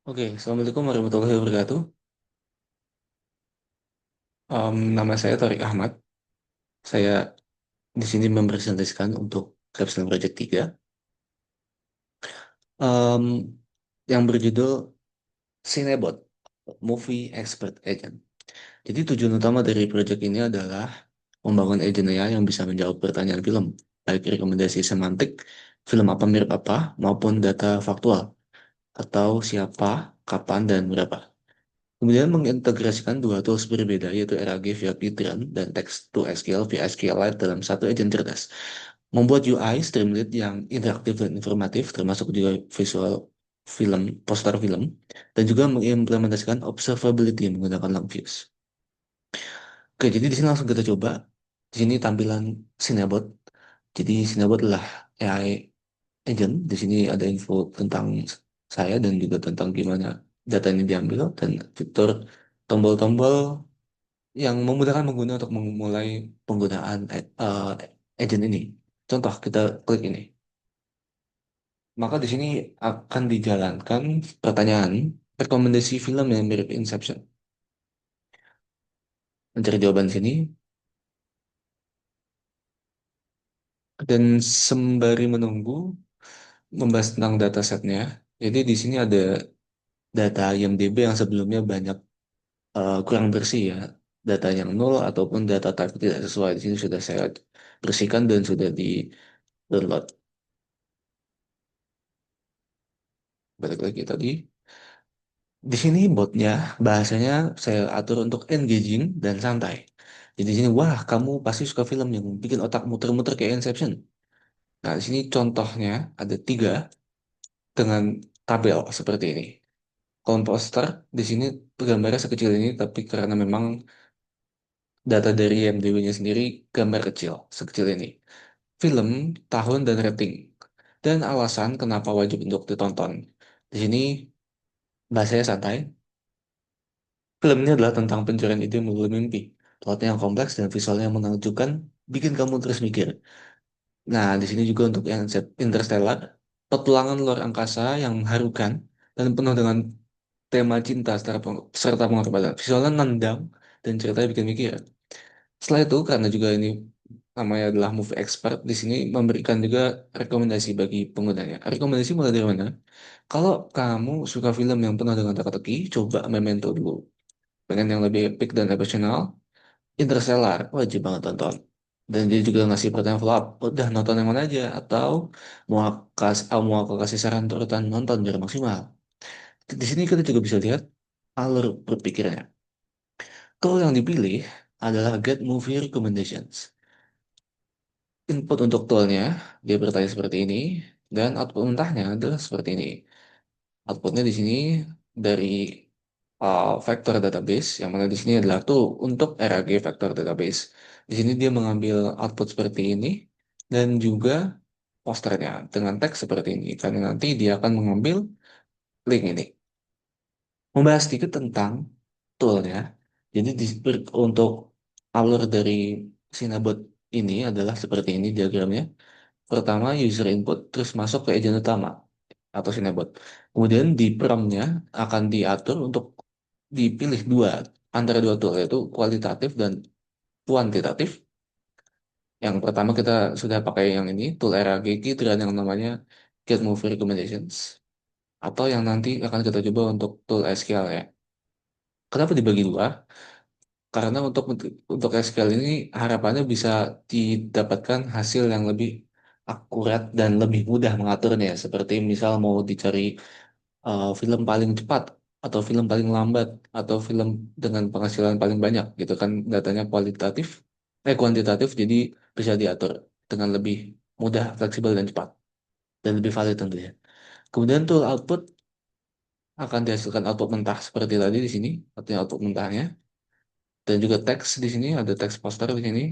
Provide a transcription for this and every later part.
Oke, Assalamualaikum warahmatullahi wabarakatuh. Nama saya Torik Ahmad. Saya di sini mempresentasikan untuk Capstone Project 3, em, yang berjudul Cinebot, Movie Expert Agent. Jadi tujuan utama dari proyek ini adalah membangun agent AI yang bisa menjawab pertanyaan film, baik rekomendasi semantik, film apa mirip apa, maupun data faktual, atau siapa, kapan, dan berapa. Kemudian mengintegrasikan dua tools berbeda yaitu RAG via Python dan Text to SQL via SQLite dalam satu agent cerdas. Membuat UI Streamlit yang interaktif dan informatif termasuk juga visual film, poster film, dan juga mengimplementasikan observability menggunakan Langfuse. Oke, jadi di sini langsung kita coba. Di sini tampilan Cinebot. Jadi Cinebot adalah AI agent. Di sini ada info tentang saya dan juga tentang gimana data ini diambil dan fitur tombol-tombol yang memudahkan pengguna untuk memulai penggunaan agent ini. Contoh, kita klik ini. Maka di sini akan dijalankan pertanyaan rekomendasi film yang mirip Inception. Mencari jawaban di sini dan sembari menunggu membahas tentang datasetnya. Jadi di sini ada data IMDb yang sebelumnya banyak kurang bersih ya. Data yang nol ataupun data type tidak sesuai. Di sini sudah saya bersihkan dan sudah di download. Balik lagi tadi. Di sini botnya bahasanya saya atur untuk engaging dan santai. Jadi di sini wah kamu pasti suka film yang bikin otak muter-muter kayak Inception. Nah di sini contohnya ada tiga dengan tabel seperti ini. Komposter di sini gambarnya sekecil ini tapi karena memang data dari IMDb-nya sendiri gambar kecil sekecil ini. Film, tahun dan rating dan alasan kenapa wajib untuk ditonton. Di sini bahasanya santai. Film ini adalah tentang pencurian ide melalui mimpi. Plotnya yang kompleks dan visualnya yang menakjubkan, bikin kamu terus mikir. Nah, di sini juga untuk yang Interstellar, petualangan luar angkasa yang mengharukan dan penuh dengan tema cinta serta pengorbanan. Visualnya nendang dan ceritanya bikin mikir. Setelah itu, karena juga ini namanya adalah movie expert, di sini memberikan juga rekomendasi bagi penggunanya. Rekomendasi mulai dari mana? Kalau kamu suka film yang penuh dengan teka-teki, coba Memento dulu. Pengen yang lebih epic dan emosional, Interstellar wajib banget tonton. Dan dia juga ngasih pertanyaan follow up, udah nonton yang mana aja atau mau aku kasih saran urutan nonton biar maksimal. Di sini kita juga bisa lihat alur berpikirnya. Tool yang dipilih adalah Get Movie Recommendations. Input untuk toolnya dia bertanya seperti ini dan output mentahnya adalah seperti ini. Outputnya di sini dari vector database, yang mana di sini adalah tool untuk RAG vector database. Di sini dia mengambil output seperti ini dan juga posternya dengan teks seperti ini. Karena nanti dia akan mengambil link ini. Membahas sedikit tentang toolnya. Jadi untuk alur dari Sinabot ini adalah seperti ini diagramnya. Pertama user input, terus masuk ke agent utama atau Sinabot. Kemudian di prompt-nya akan diatur untuk dipilih dua antara dua tool yaitu kualitatif dan kuantitatif. Yang pertama kita sudah pakai yang ini tool RAG dan yang namanya Get Movie Recommendations atau yang nanti akan kita coba untuk tool SQL ya. Kenapa dibagi dua? Karena untuk SQL ini harapannya bisa didapatkan hasil yang lebih akurat dan lebih mudah mengaturnya. Seperti misal mau dicari film paling cepat atau film paling lambat atau film dengan penghasilan paling banyak gitu kan datanya kuantitatif jadi bisa diatur dengan lebih mudah, fleksibel dan cepat dan lebih valid tentunya. Kemudian tool output akan dihasilkan output mentah seperti tadi di sini, artinya output mentahnya dan juga teks di sini ada teks poster di sini,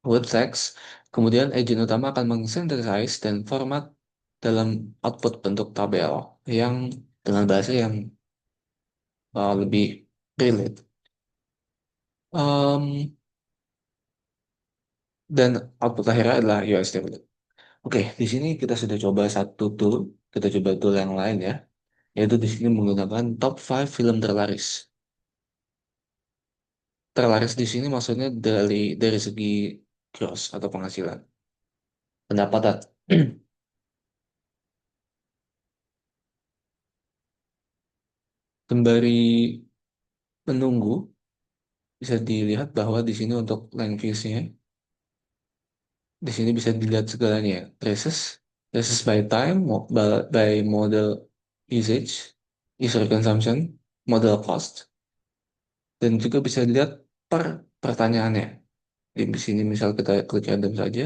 web text. Kemudian agent utama akan meng-synthesize dan format dalam output bentuk tabel yang dengan bahasa yang lebih relate. Em, dan output akhirnya adalah US template. Oke, di sini kita sudah coba satu tool, kita coba tool yang lain ya. Yaitu di sini menggunakan top 5 film terlaris. Terlaris di sini maksudnya dari segi gross atau penghasilan, pendapatan. Sembari menunggu, bisa dilihat bahwa di sini untuk language-nya, di sini bisa dilihat segalanya ya. Traces by time, by model usage, user consumption, model cost, dan juga bisa dilihat per pertanyaannya. Di sini misal kita klik random saja,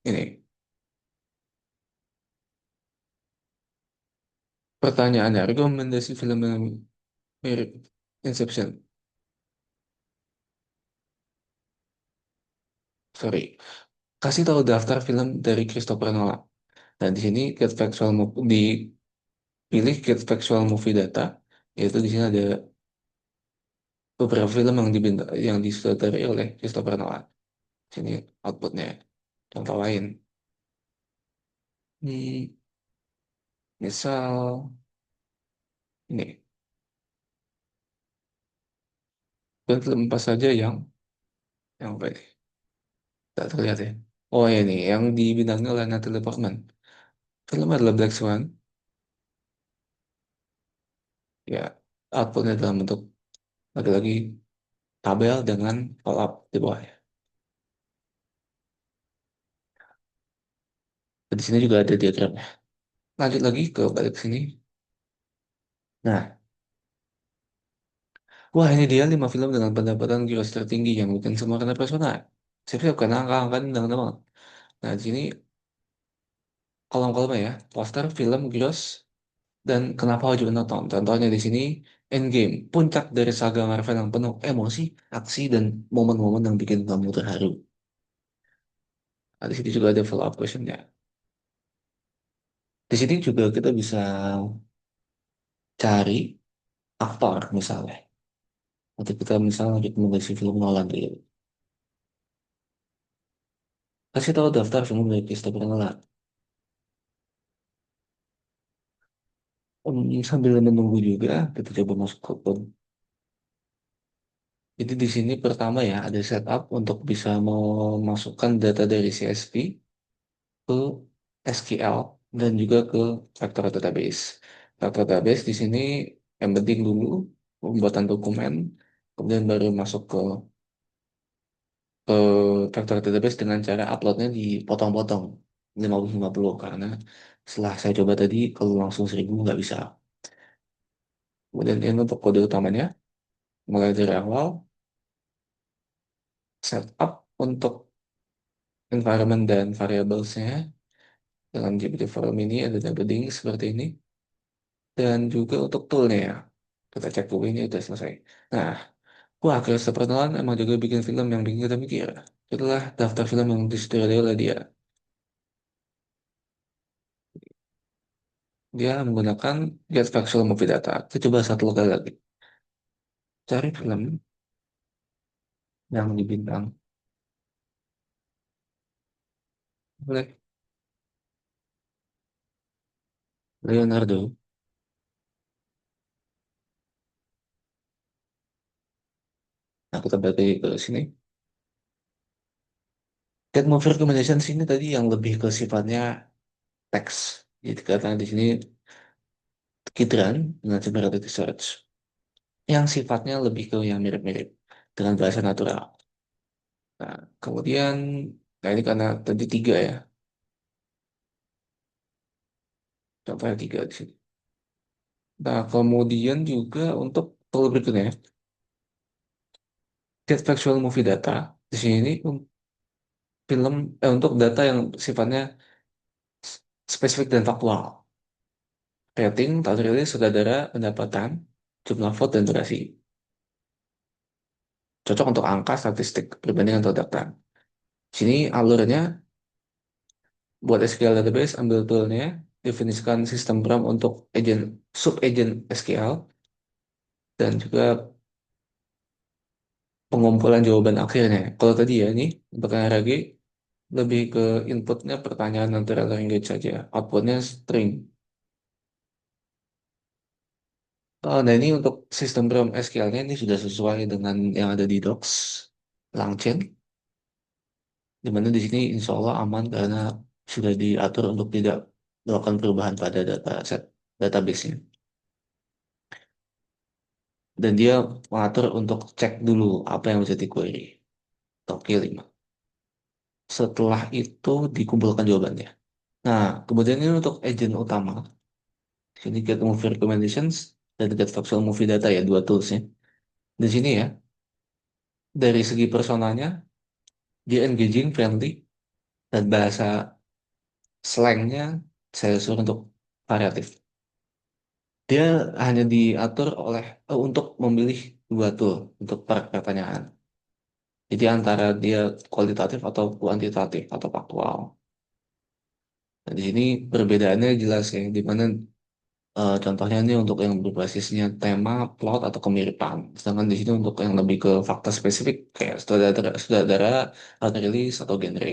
ini pertanyaannya, rekomendasi film yang mirip Inception. Sorry, kasih tahu daftar film dari Christopher Nolan. Nah, di sini Get Factual dipilih Get Factual Movie Data, yaitu di sini ada beberapa film yang disutradarai oleh Christopher Nolan. Sini outputnya. Contoh lain, hmm, misal ini, dan film apa saja yang apa ini? Tak terlihat ya. Oh ini yang dibintangi oleh Natalie Portman. Film adalah Black Swan. Ya, outputnya dalam bentuk lagi-lagi tabel dengan roll up di bawahnya. Dan di sini juga ada diagramnya. Lanjut lagi ke balik sini. Nah, wah ini dia 5 film dengan pendapatan gross tertinggi yang bikin semua kena pesona. Siap-siap karena angka-angka ini dengan banget. Nah, di sini kolom-kolomnya ya, poster, film, gross, dan kenapa wajib nonton. Contohnya di sini Endgame, puncak dari saga Marvel yang penuh emosi, aksi, dan momen-momen yang bikin kamu terharu. Nah, di sini juga ada follow up questionnya. Di sini juga kita bisa cari aktor misalnya. Nanti kita misalnya rekomendasi film Nolan gitu. Kasih tahu daftar film dari Christopher Nolan. Sambil menunggu juga, kita coba masuk ke code. Jadi di sini pertama ya ada setup untuk bisa memasukkan data dari CSV ke SQL dan juga ke vector database. Vector database di sini embedding dulu pembuatan dokumen, kemudian baru masuk ke vector database dengan cara uploadnya dipotong-potong 50-50 karena setelah saya coba tadi kalau langsung 1000 nggak bisa. Kemudian ini untuk kode utamanya mulai dari awal setup untuk environment dan variablesnya dengan GPT Forum ini ada embedding seperti ini dan juga untuk toolnya ya kita cek dulu ini udah selesai. Nah, wah Christopher Nolan emang juga bikin film yang bikin kita mikir. Itulah daftar film yang disutradarai oleh dia. Dia menggunakan Get Factual Movie Data. Kita coba satu kali lagi. Cari film yang dibintang oleh Leonardo. Nah, kita balik lagi ke sini. Get Movie Recommendation sini tadi yang lebih ke sifatnya teks. Jadi karena di sini Kidran dengan generative search yang sifatnya lebih ke yang mirip-mirip dengan bahasa natural. Nah, kemudian, nah ini karena tadi tiga ya, contohnya tiga di sini. Nah, kemudian juga untuk tool berikutnya, get factual movie data. Di sini untuk data yang sifatnya spesifik dan faktual. Rating, tahun rilis, sutradara, pendapatan, jumlah vote, dan durasi. Cocok untuk angka, statistik, perbandingan atau data. Sini alurnya buat SQL database, ambil toolnya, definisikan sistem prompt untuk sub-agent SQL, dan juga pengumpulan jawaban akhirnya. Kalau tadi ya ini untuk RAG lebih ke inputnya pertanyaan natural language saja, outputnya string. Nah ini untuk sistem prompt SQL-nya ini sudah sesuai dengan yang ada di Docs, Langchain, di mana di sini insya Allah aman karena sudah diatur untuk tidak melakukan perubahan pada dataset database-nya. Dan dia mengatur untuk cek dulu apa yang bisa di-query. Oke, 5. Setelah itu dikumpulkan jawabannya. Nah, kemudian ini untuk agent utama. Sini get movie recommendations dan get factual movie data ya, dua toolsnya. Di sini ya, dari segi personanya, dia engaging, friendly, dan bahasa slangnya saya suruh untuk variatif. Dia hanya diatur untuk memilih dua tool untuk per pertanyaan. Jadi antara dia kualitatif atau kuantitatif atau faktual. Nah, di sini perbedaannya jelas ya, di mana contohnya ini untuk yang berbasisnya tema, plot atau kemiripan. Sedangkan di sini untuk yang lebih ke fakta spesifik kayak sutradara, rilis atau genre.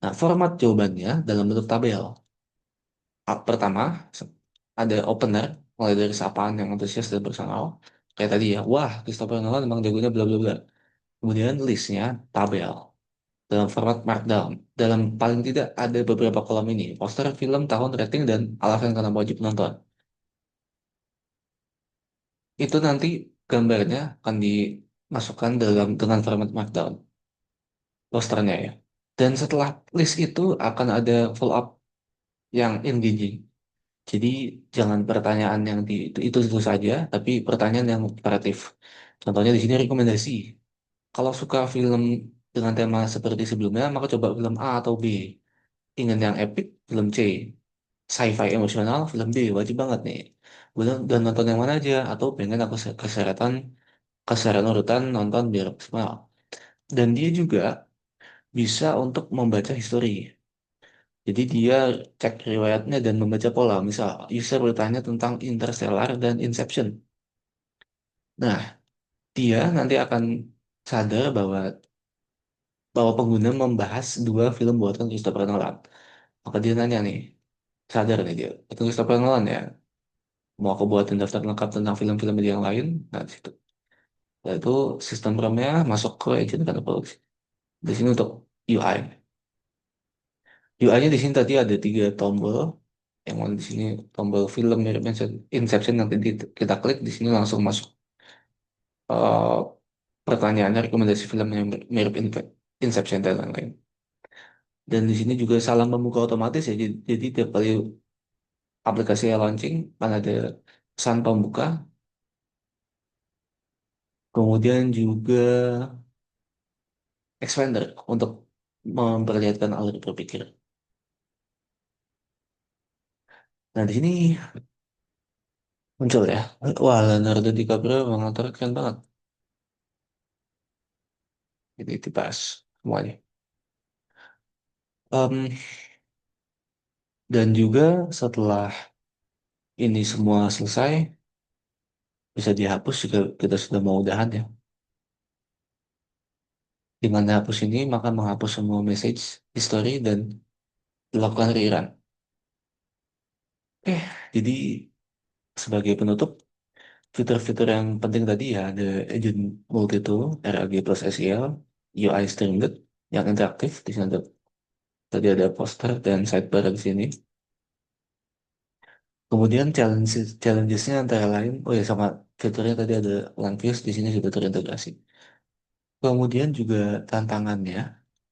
Nah, format jawabannya dalam bentuk tabel. Pertama, ada opener, mulai dari sapaan yang antusias dan personal. Kayak tadi ya, wah, Christopher Nolan memang jagonya bla bla bla. Kemudian listnya tabel dalam format markdown. Dalam paling tidak ada beberapa kolom ini, poster, film, tahun, rating, dan alasan kenapa wajib nonton. Itu nanti gambarnya akan dimasukkan dalam dengan format markdown, posternya ya. Dan setelah list itu akan ada follow up yang engaging. Jadi jangan pertanyaan yang itu saja, tapi pertanyaan yang kreatif. Contohnya di sini rekomendasi. Kalau suka film dengan tema seperti sebelumnya, maka coba film A atau B. Ingin yang epic, film C. Sci-fi emosional, film B. Wajib banget nih. Kemudian dan nonton yang mana aja? Atau pengen aku keseretan urutan nonton biar maksimal. Dan dia juga bisa untuk membaca histori. Jadi dia cek riwayatnya dan membaca pola. Misal, user bertanya tentang Interstellar dan Inception. Nah, dia nanti akan sadar bahwa pengguna membahas dua film buatan Christopher Nolan. Maka dia nanya nih, sadar nih dia, itu Christopher Nolan ya. Mau aku buatin daftar lengkap tentang film-film dia yang lain? Nah, di situ. Nah, itu sistem RAM-nya masuk ke agent karena produksi. Di sini untuk UI. UI-nya di sini tadi ada tiga tombol. Yang mana di sini tombol film mirip Inception nanti kita klik di sini langsung masuk eh, pertanyaannya rekomendasi film yang mirip Inception dan lain-lain. Dan di sini juga salam pembuka otomatis ya. Jadi tiap kali aplikasi launching kan ada pesan pembuka. Kemudian juga expander untuk memperlihatkan alur berpikir. Nah di sini muncul ya. Wah, Leonardo DiCaprio memang aktor keren banget. Jadi dibahas semuanya. Em, dan juga setelah ini semua selesai, bisa dihapus jika kita sudah mau udahan ya. Dengan hapus ini, maka menghapus semua message, history, dan dilakukan rerun. Oke, jadi sebagai penutup, fitur-fitur yang penting tadi ya, ada agent multi-tool, RAG plus SEL, UI Streamlit, yang interaktif, di sini tadi ada poster dan sidebar di sini. Kemudian challengesnya antara lain, oh ya sama fiturnya tadi ada Langfuse, di sini sudah terintegrasi. Kemudian juga tantangannya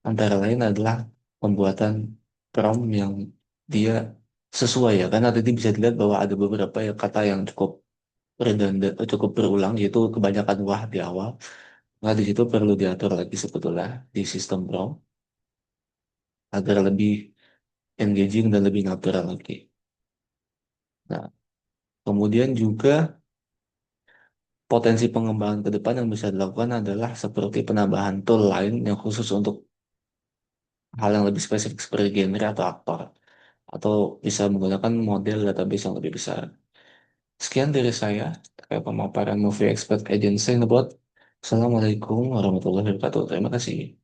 antara lain adalah pembuatan prompt yang dia sesuai ya. Karena tadi bisa dilihat bahwa ada beberapa ya kata yang cukup redundant, cukup berulang, yaitu kebanyakan wah di awal. Nah, di situ perlu diatur lagi sebetulnya di sistem prompt agar lebih engaging dan lebih natural lagi. Nah, kemudian juga potensi pengembangan ke depan yang bisa dilakukan adalah seperti penambahan tool lain yang khusus untuk hal yang lebih spesifik seperti genre atau aktor, atau bisa menggunakan model database yang lebih besar. Sekian dari saya terkait pemaparan Movie Expert Agency Ngebot. Assalamualaikum warahmatullahi wabarakatuh. Terima kasih.